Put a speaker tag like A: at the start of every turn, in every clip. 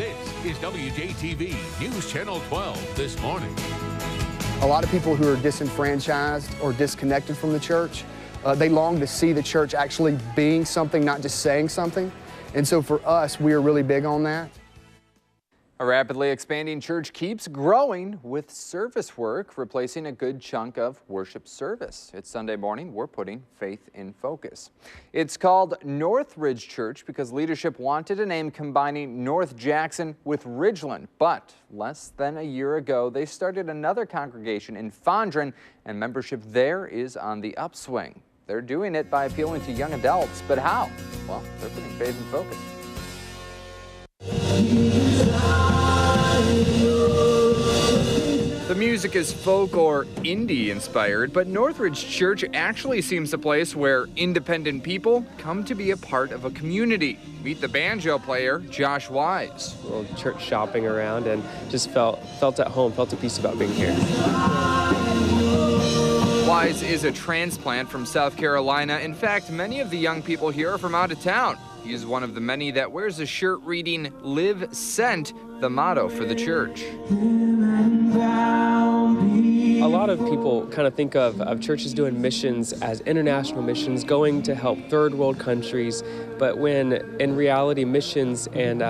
A: This is WJTV News Channel 12 this morning.
B: A lot of people who are disenfranchised or disconnected from the church, they long to see the church actually being something, not just saying something. And so for us, we are really big on that.
C: A rapidly expanding church keeps growing with service work, replacing a good chunk of worship service. It's Sunday morning. We're putting faith in focus. It's called Northridge Church because leadership wanted a name combining North Jackson with Ridgeland. But less than a year ago, they started another congregation in Fondren, and membership there is on the upswing. They're doing it by appealing to young adults. But how? Well, they're putting faith in focus. The music is folk or indie inspired, but Northridge Church actually seems a place where independent people come to be a part of a community. Meet the banjo player, Josh Wise.
D: A little church shopping around and just felt at home, felt at peace about being here.
C: Wise is a transplant from South Carolina. In fact, many of the young people here are from out of town. He's one of the many that wears a shirt reading "Live Sent," the motto for the church.
D: A lot of people kind of think of churches doing missions as international missions, going to help third world countries, but when in reality missions and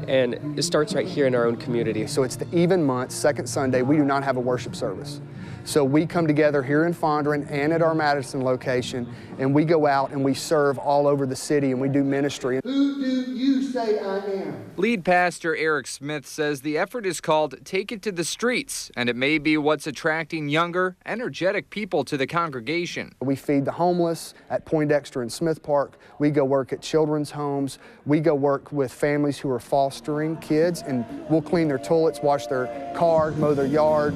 D: it starts right here in our own community.
B: So it's the even month, second Sunday, we do not have a worship service. So we come together here in Fondren and at our Madison location, and we go out and we serve all over the city and we do ministry. Who do you say I am?
C: Lead pastor Eric Smith says the effort is called Take It to the Streets, and it may be what's attracting younger, energetic people to the congregation.
B: We feed the homeless at Poindexter and Smith Park. We go work at children's homes. We go work with families who are fostering kids, and we'll clean their toilets, wash their car, mow their yard.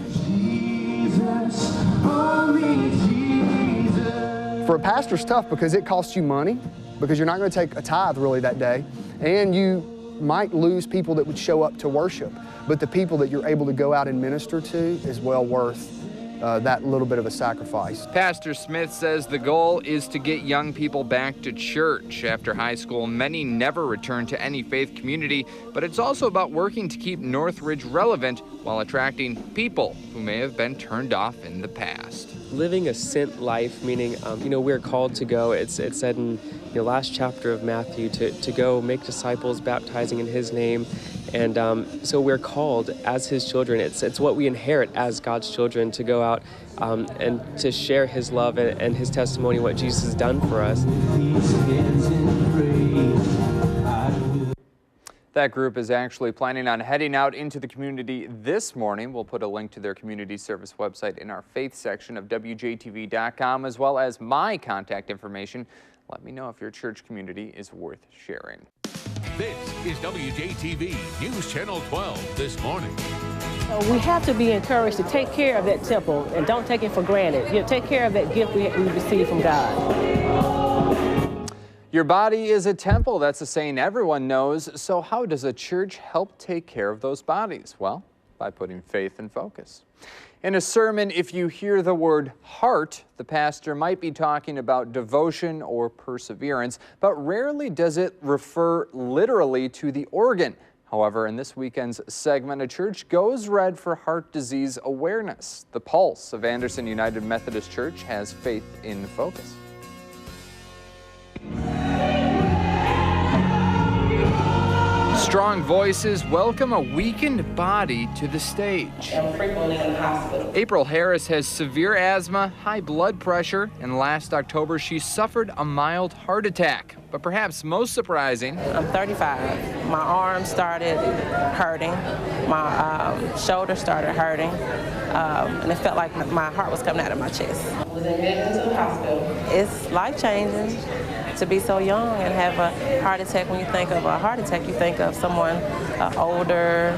B: For a pastor, it's tough because it costs you money, because you're not going to take a tithe really that day, and you might lose people that would show up to worship. But the people that you're able to go out and minister to is well worth that little bit of a sacrifice.
C: Pastor Smith says the goal is to get young people back to church. After high school, many never return to any faith community, but it's also about working to keep Northridge relevant while attracting people who may have been turned off in the past.
D: Living a sent life, meaning, we're called to go. It's said in the last chapter of Matthew to go make disciples, baptizing in His name. And so we're called as His children. It's what we inherit as God's children, to go out and to share His love and His testimony, what Jesus has done for us.
C: That group is actually planning on heading out into the community this morning. We'll put a link to their community service website in our faith section of WJTV.com, as well as my contact information. Let me know if your church community is worth sharing.
A: This is WJTV News Channel 12 this morning.
E: We have to be encouraged to take care of that temple and don't take it for granted. Take care of that gift we received from God.
C: Your body is a temple. That's a saying everyone knows. So how does a church help take care of those bodies? Well, by putting faith in focus. In a sermon, if you hear the word heart, the pastor might be talking about devotion or perseverance, but rarely does it refer literally to the organ. However, in this weekend's segment, a church goes red for heart disease awareness. The Pulse of Anderson United Methodist Church has faith in focus. Strong voices welcome a weakened body to the stage.
E: I'm frequently in the hospital.
C: April Harris has severe asthma, high blood pressure, and last October she suffered a mild heart attack. But perhaps most surprising,
E: I'm 35. My arm started hurting. My shoulder started hurting. And it felt like my heart was coming out of my chest. I was admitted to the hospital. It's life-changing to be so young and have a heart attack. When you think of a heart attack, you think of someone older,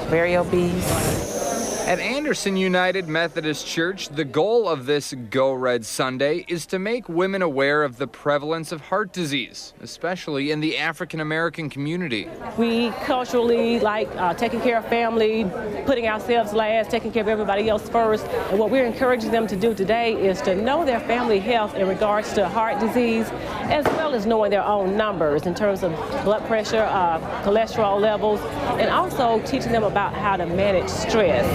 E: very obese.
C: At Anderson United Methodist Church, the goal of this Go Red Sunday is to make women aware of the prevalence of heart disease, especially in the African American community.
E: We culturally like taking care of family, putting ourselves last, taking care of everybody else first. And what we're encouraging them to do today is to know their family health in regards to heart disease, as well as knowing their own numbers in terms of blood pressure, cholesterol levels, and also teaching them about how to manage stress.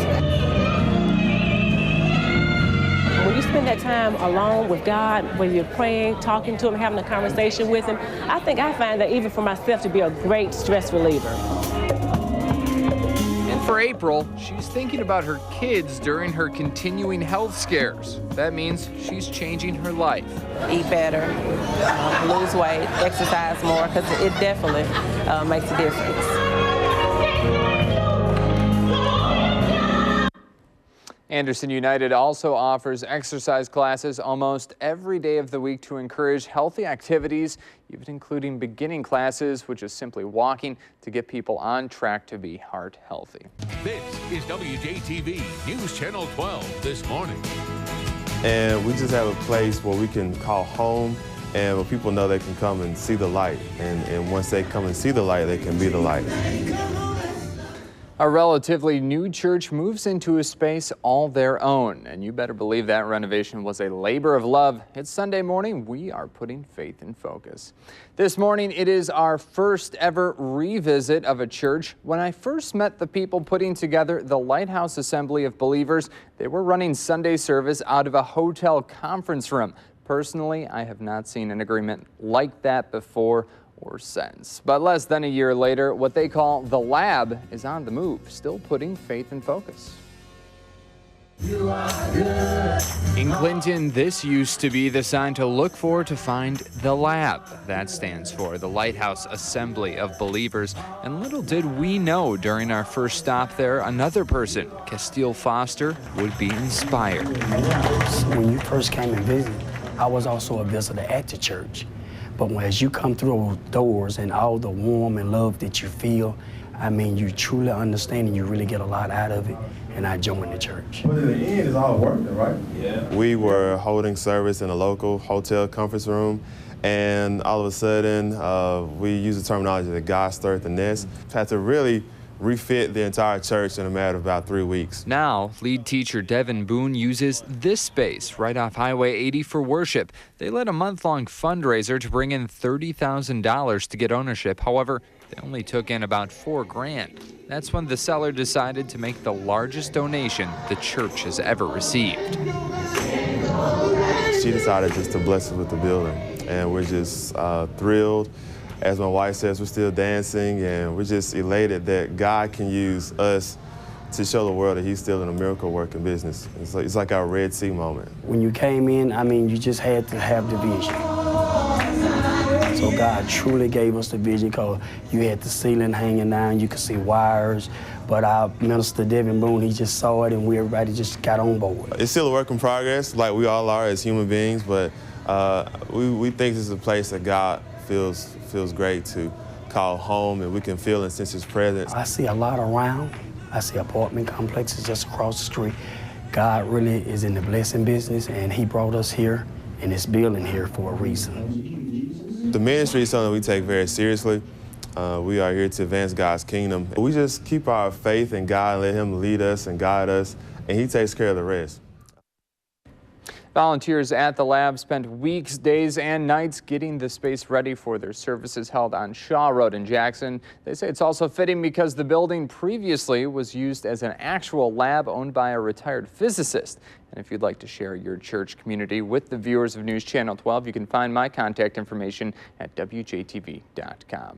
E: When you spend that time alone with God, when you're praying, talking to Him, having a conversation with Him, I find that even for myself to be a great stress reliever.
C: And for April, she's thinking about her kids during her continuing health scares. That means she's changing her life.
E: Eat better, lose weight, exercise more, because it definitely makes a difference.
C: Anderson United also offers exercise classes almost every day of the week to encourage healthy activities, even including beginning classes, which is simply walking to get people on track to be heart healthy.
A: This is WJTV News Channel 12 this morning.
F: And we just have a place where we can call home and where people know they can come and see the light. And once they come and see the light, they can be the light.
C: A relatively new church moves into a space all their own, and you better believe that renovation was a labor of love. It's Sunday morning. We are putting faith in focus. This morning, it is our first ever revisit of a church. When I first met the people putting together the Lighthouse Assembly of Believers, they were running Sunday service out of a hotel conference room. Personally, I have not seen an agreement like that before or since. But less than a year later, what they call the lab is on the move, still putting faith in focus. In Clinton, this used to be the sign to look for to find the lab. That stands for the Lighthouse Assembly of Believers. And little did we know during our first stop there, another person, Castile Foster, would be inspired.
G: When you first came and visited, I was also a visitor at the church. But as you come through those doors and all the warmth and love that you feel, I mean, you truly understand and you really get a lot out of it, and I joined the church.
F: But in the end, it's all worth it, right? Yeah. We were holding service in a local hotel conference room, and all of a sudden, we use the terminology that God stirred the nest. Had to really refit the entire church in a matter of about 3 weeks.
C: Now, lead teacher Devin Boone uses this space right off Highway 80 for worship. They led a month-long fundraiser to bring in $30,000 to get ownership. However, they only took in about $4,000. That's when the seller decided to make the largest donation the church has ever received.
F: She decided just to bless us with the building, and we're just thrilled. As my wife says, we're still dancing, and we're just elated that God can use us to show the world that He's still in a miracle-working business. It's like our Red Sea moment.
G: When you came in, I mean, you just had to have the vision. So God truly gave us the vision, because you had the ceiling hanging down, you could see wires, but our minister, Devin Boone, he just saw it, and everybody just got on board.
F: It's still a work in progress, like we all are as human beings, but we think this is a place that God feels great to call home, and we can feel and sense His presence.
G: I see a lot around. I see apartment complexes just across the street. God really is in the blessing business, and He brought us here in this building here for a reason.
F: The ministry is something we take very seriously. We are here to advance God's kingdom. We just keep our faith in God and let Him lead us and guide us, and He takes care of the rest.
C: Volunteers at the lab spent weeks, days, and nights getting the space ready for their services held on Shaw Road in Jackson. They say it's also fitting because the building previously was used as an actual lab owned by a retired physicist. And if you'd like to share your church community with the viewers of News Channel 12, you can find my contact information at WJTV.com.